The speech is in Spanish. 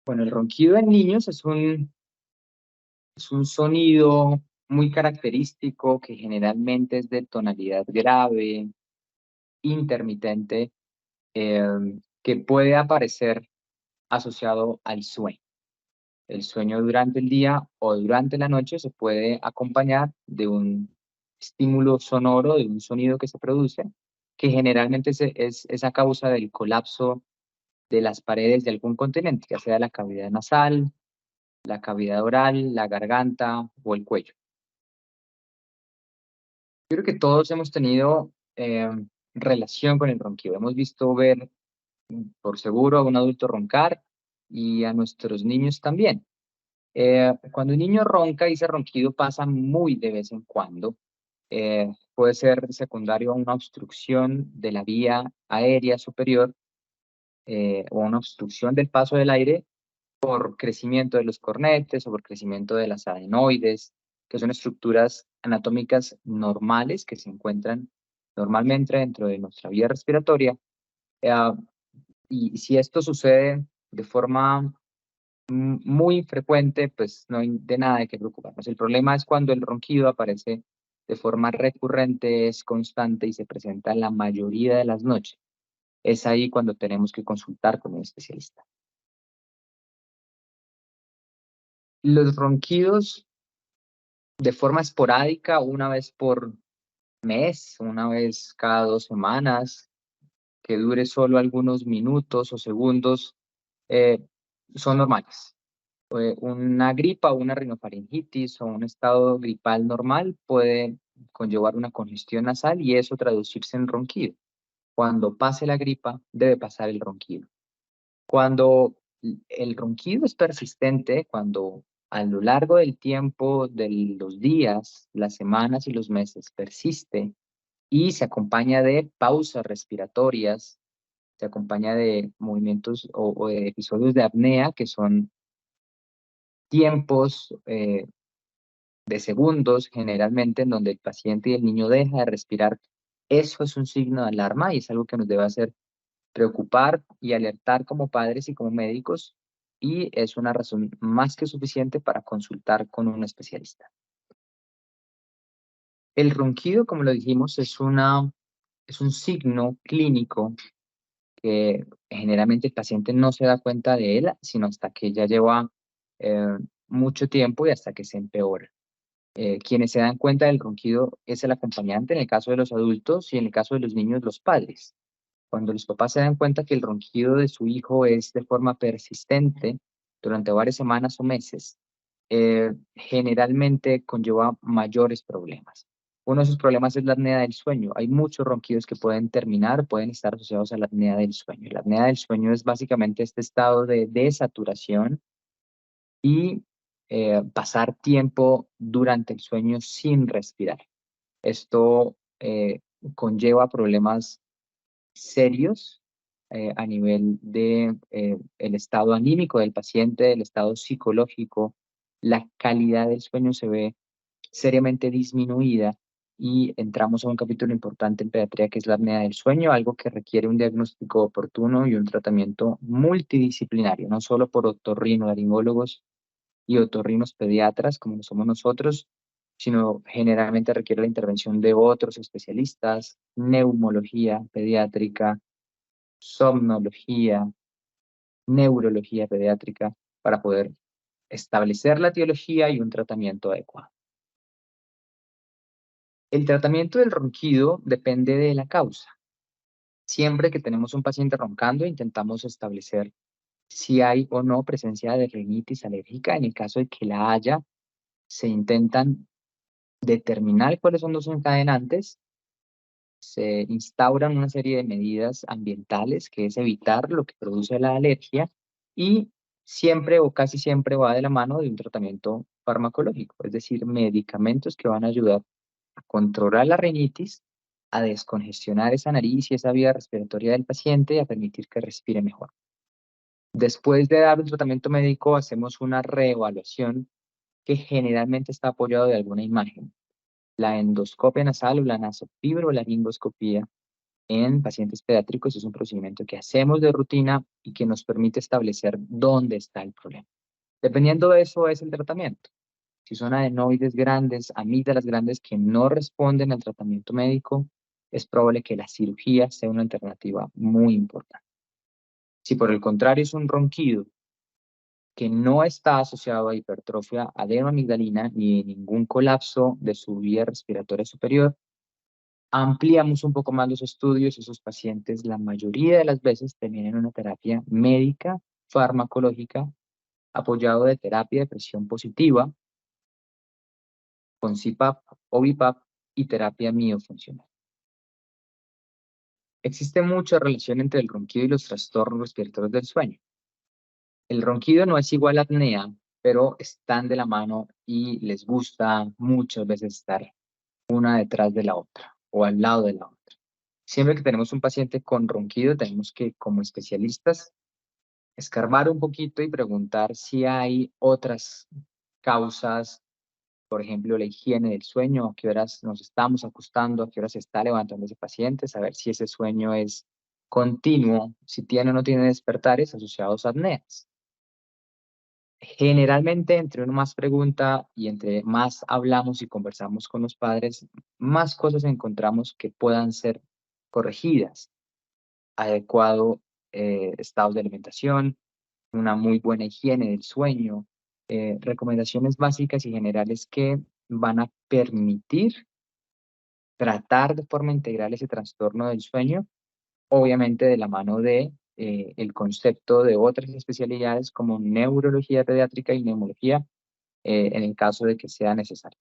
Bueno, el ronquido en niños es un sonido muy característico que generalmente es de tonalidad grave, intermitente, que puede aparecer asociado al sueño. El sueño durante el día o durante la noche se puede acompañar de un estímulo sonoro, de un sonido que se produce, que generalmente es a causa del colapso de las paredes de algún continente, ya sea la cavidad nasal, la cavidad oral, la garganta o el cuello. Yo creo que todos hemos tenido relación con el ronquido. Hemos visto ver, por seguro, a un adulto roncar y a nuestros niños también. Cuando un niño ronca y ese ronquido pasa muy de vez en cuando, puede ser secundario a una obstrucción de la vía aérea superior o una obstrucción del paso del aire por crecimiento de los cornetes o por crecimiento de las adenoides, que son estructuras anatómicas normales que se encuentran normalmente dentro de nuestra vía respiratoria. eh, y si esto sucede de forma muy frecuente, pues no hay de nada de qué preocuparnos. El problema es cuando el ronquido aparece de forma recurrente, es constante y se presenta la mayoría de las noches. Es ahí cuando tenemos que consultar con un especialista. Los ronquidos de forma esporádica, una vez por mes, una vez cada 2 semanas, que dure solo algunos minutos o segundos, eh, son normales. Una gripa o una rinofaringitis o un estado gripal normal puede conllevar una congestión nasal y eso traducirse en ronquido. Cuando pase la gripa, debe pasar el ronquido. Cuando el ronquido es persistente, cuando a lo largo del tiempo, de los días, las semanas y los meses persiste y se acompaña de pausas respiratorias, se acompaña de movimientos o de episodios de apnea, que son tiempos de segundos generalmente en donde el paciente y el niño deja de respirar. Eso es un signo de alarma y es algo que nos debe hacer preocupar y alertar como padres y como médicos, y es una razón más que suficiente para consultar con un especialista. El ronquido, como lo dijimos, es un signo clínico que generalmente el paciente no se da cuenta de él, sino hasta que ya lleva eh, mucho tiempo y hasta que se empeora. Quienes se dan cuenta del ronquido es el acompañante en el caso de los adultos y en el caso de los niños, los padres. Cuando los papás se dan cuenta que el ronquido de su hijo es de forma persistente durante varias semanas o meses, generalmente conlleva mayores problemas. Uno de esos problemas es la apnea del sueño. Hay muchos ronquidos que pueden estar asociados a la apnea del sueño. La apnea del sueño es básicamente este estado de desaturación y pasar tiempo durante el sueño sin respirar. Esto conlleva problemas serios a nivel de el estado anímico del paciente, el estado psicológico. La calidad del sueño se ve seriamente disminuida y entramos a un capítulo importante en pediatría que es la apnea del sueño, algo que requiere un diagnóstico oportuno y un tratamiento multidisciplinario, no solo por otorrinolaringólogos y otorrinos pediatras, como lo somos nosotros, sino generalmente requiere la intervención de otros especialistas, neumología pediátrica, somnología, neurología pediátrica, para poder establecer la etiología y un tratamiento adecuado. El tratamiento del ronquido depende de la causa. Siempre que tenemos un paciente roncando, intentamos establecer si hay o no presencia de rinitis alérgica. En el caso de que la haya, se intentan determinar cuáles son los encadenantes, se instauran una serie de medidas ambientales, que es evitar lo que produce la alergia, y siempre o casi siempre va de la mano de un tratamiento farmacológico, es decir, medicamentos que van a ayudar a controlar la rinitis, a descongestionar esa nariz y esa vía respiratoria del paciente y a permitir que respire mejor. Después de dar un tratamiento médico, hacemos una reevaluación que generalmente está apoyado de alguna imagen. La endoscopia nasal o la nasofibrolaringoscopía en pacientes pediátricos es un procedimiento que hacemos de rutina y que nos permite establecer dónde está el problema. Dependiendo de eso es el tratamiento. Si son adenoides grandes, amígdalas grandes que no responden al tratamiento médico, es probable que la cirugía sea una alternativa muy importante. Si por el contrario es un ronquido que no está asociado a hipertrofia adenoamigdalina ni ningún colapso de su vía respiratoria superior, ampliamos un poco más los estudios. Esos pacientes, la mayoría de las veces, terminan una terapia médica, farmacológica, apoyado de terapia de presión positiva, con CPAP o BiPAP y terapia miofuncional. Existe mucha relación entre el ronquido y los trastornos respiratorios del sueño. El ronquido no es igual a apnea, pero están de la mano y les gusta muchas veces estar una detrás de la otra o al lado de la otra. Siempre que tenemos un paciente con ronquido, tenemos que, como especialistas, escarbar un poquito y preguntar si hay otras causas, por ejemplo, la higiene del sueño, a qué horas nos estamos acostando, a qué horas se está levantando ese paciente, saber si ese sueño es continuo, si tiene o no tiene despertares asociados a apneas. Generalmente, entre uno más pregunta y entre más hablamos y conversamos con los padres, más cosas encontramos que puedan ser corregidas. Adecuado estados de alimentación, una muy buena higiene del sueño, recomendaciones básicas y generales que van a permitir tratar de forma integral ese trastorno del sueño, obviamente de la mano de el concepto de otras especialidades como neurología pediátrica y neumología, en el caso de que sea necesario.